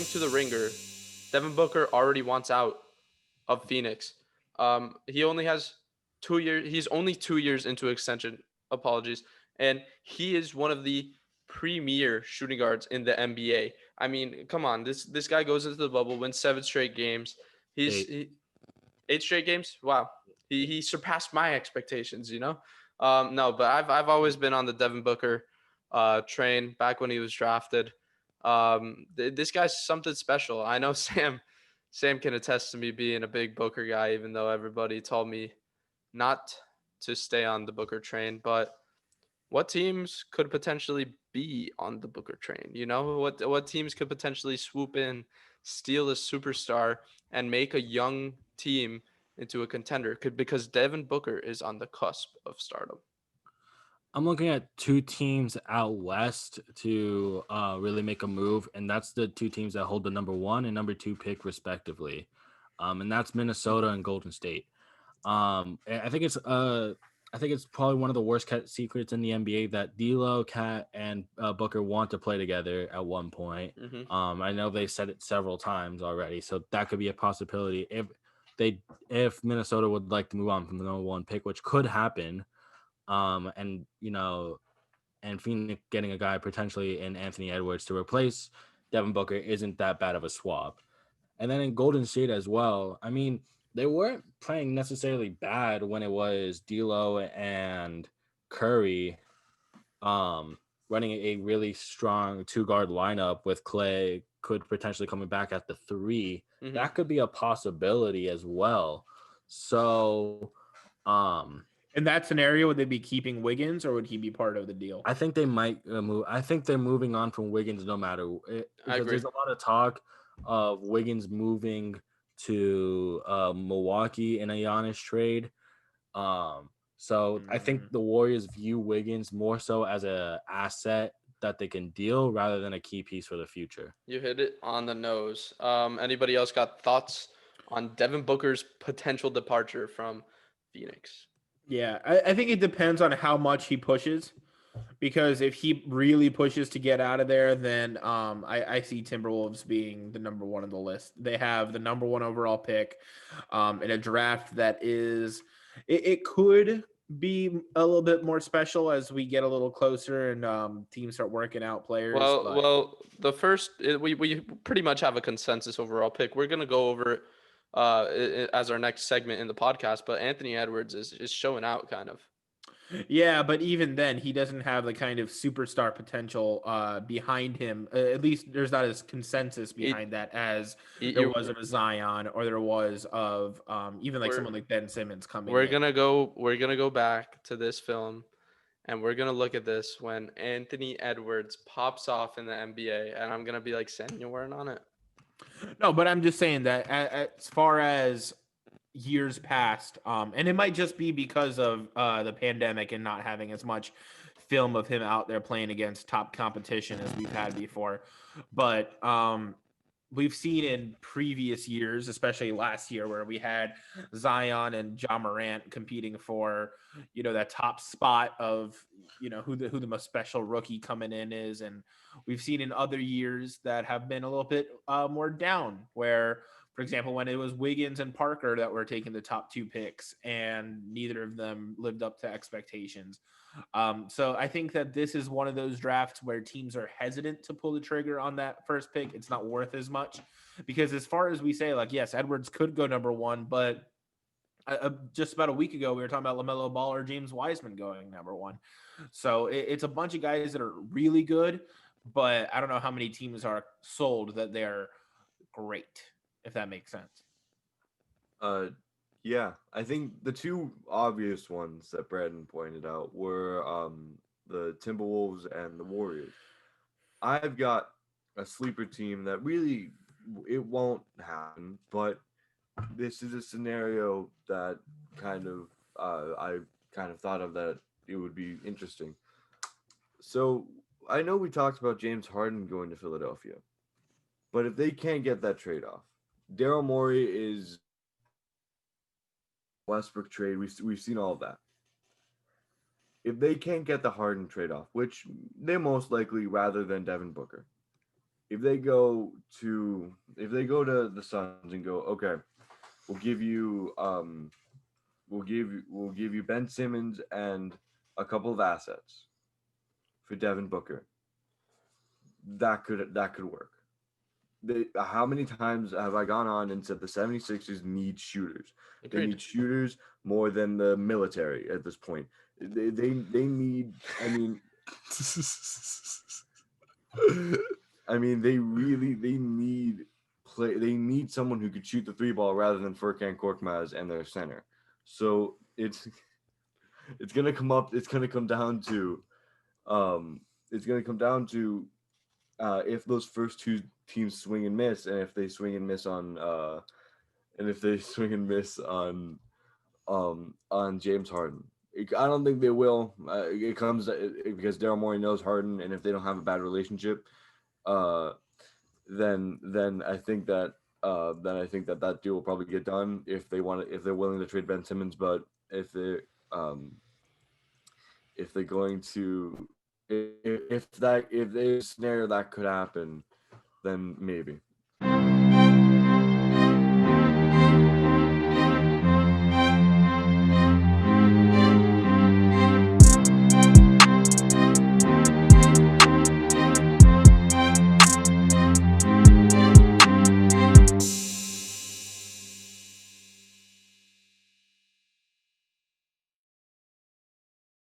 according to the Ringer, Devin Booker already wants out of Phoenix. He only has 2 years. He's only 2 years into extension. Apologies, and he is one of the premier shooting guards in the NBA. I mean, come on, this guy goes into the bubble, wins 7 straight games. He's Eight. he, 8 straight games. Wow, he surpassed my expectations. No, but I've always been on the Devin Booker train back when he was drafted. This guy's something special. I know Sam can attest to me being a big Booker guy, even though everybody told me not to stay on the Booker train. But what teams could potentially be on the Booker train? What teams could potentially swoop in, steal a superstar, and make a young team into a contender? Because Devin Booker is on the cusp of stardom. I'm looking at two teams out west to really make a move, and that's the two teams that hold the number 1 and number 2 pick respectively, and that's Minnesota and Golden State. I think it's probably one of the worst kept secrets in the NBA that D'Lo, Cat, and Booker want to play together at one point. Mm-hmm. I know they said it several times already, so that could be a possibility if Minnesota would like to move on from the number 1 pick, which could happen. And Phoenix getting a guy potentially in Anthony Edwards to replace Devin Booker isn't that bad of a swap. And then in Golden State as well, I mean, they weren't playing necessarily bad when it was D'Lo and Curry running a really strong 2-guard lineup with Clay could potentially coming back at the 3. Mm-hmm. That could be a possibility as well. So in that scenario, would they be keeping Wiggins or would he be part of the deal? I think they might move. I think they're moving on from Wiggins no matter. I agree. There's a lot of talk of Wiggins moving to Milwaukee in a Giannis trade. So I think the Warriors view Wiggins more so as an asset that they can deal rather than a key piece for the future. You hit it on the nose. Anybody else got thoughts on Devin Booker's potential departure from Phoenix? Yeah, I think it depends on how much he pushes, because if he really pushes to get out of there, then I see Timberwolves being the number 1 on the list. They have the number 1 overall pick in a draft that is it could be a little bit more special as we get a little closer and teams start working out players. Well, the first we pretty much have a consensus overall pick. We're gonna go over it as our next segment in the podcast, but Anthony Edwards is showing out kind of. Yeah, but even then, he doesn't have the kind of superstar potential behind him. At least there's not as consensus behind that as there was of Zion, or there was of even like someone like Ben Simmons coming. We're gonna go back to this film, and we're gonna look at this when Anthony Edwards pops off in the NBA, and I'm gonna be like, Sam, you weren't on it. No, but I'm just saying that as far as years past, and it might just be because of the pandemic and not having as much film of him out there playing against top competition as we've had before, but we've seen in previous years, especially last year, where we had Zion and Ja Morant competing for, that top spot of, who the most special rookie coming in is. And we've seen in other years that have been a little bit more down, where, for example, when it was Wiggins and Parker that were taking the top 2 picks and neither of them lived up to expectations. So I think that this is one of those drafts where teams are hesitant to pull the trigger on that first pick. It's not worth as much, because as far as we say, like, yes, Edwards could go number 1, but just about a week ago, we were talking about LaMelo Ball or James Wiseman going number 1. So it's a bunch of guys that are really good, but I don't know how many teams are sold that they're great, if that makes sense. Yeah, I think the two obvious ones that Braden pointed out were the Timberwolves and the Warriors. I've got a sleeper team that really it won't happen, but this is a scenario that I kind of thought of that it would be interesting. So I know we talked about James Harden going to Philadelphia, but if they can't get that trade off, Daryl Morey is Westbrook trade. We've seen all of that. If they can't get the Harden trade off, which they most likely rather than Devin Booker, if they go to the Suns and go, okay, we'll give you we'll give you Ben Simmons and a couple of assets for Devin Booker. That could work. How many times have I gone on and said the 76ers need shooters? They Agreed. need shooters more than the military at this point. They need. I mean, they need They need someone who could shoot the three ball rather than Furkan Korkmaz and their center. So it's gonna come up. It's gonna come down to if those first two teams swing and miss, and if they swing and miss on on James Harden. I don't think they will. It comes because Daryl Morey knows Harden, and if they don't have a bad relationship, then I think that that deal will probably get done if they're willing to trade Ben Simmons. But if they're going to if there's a scenario that could happen, then maybe.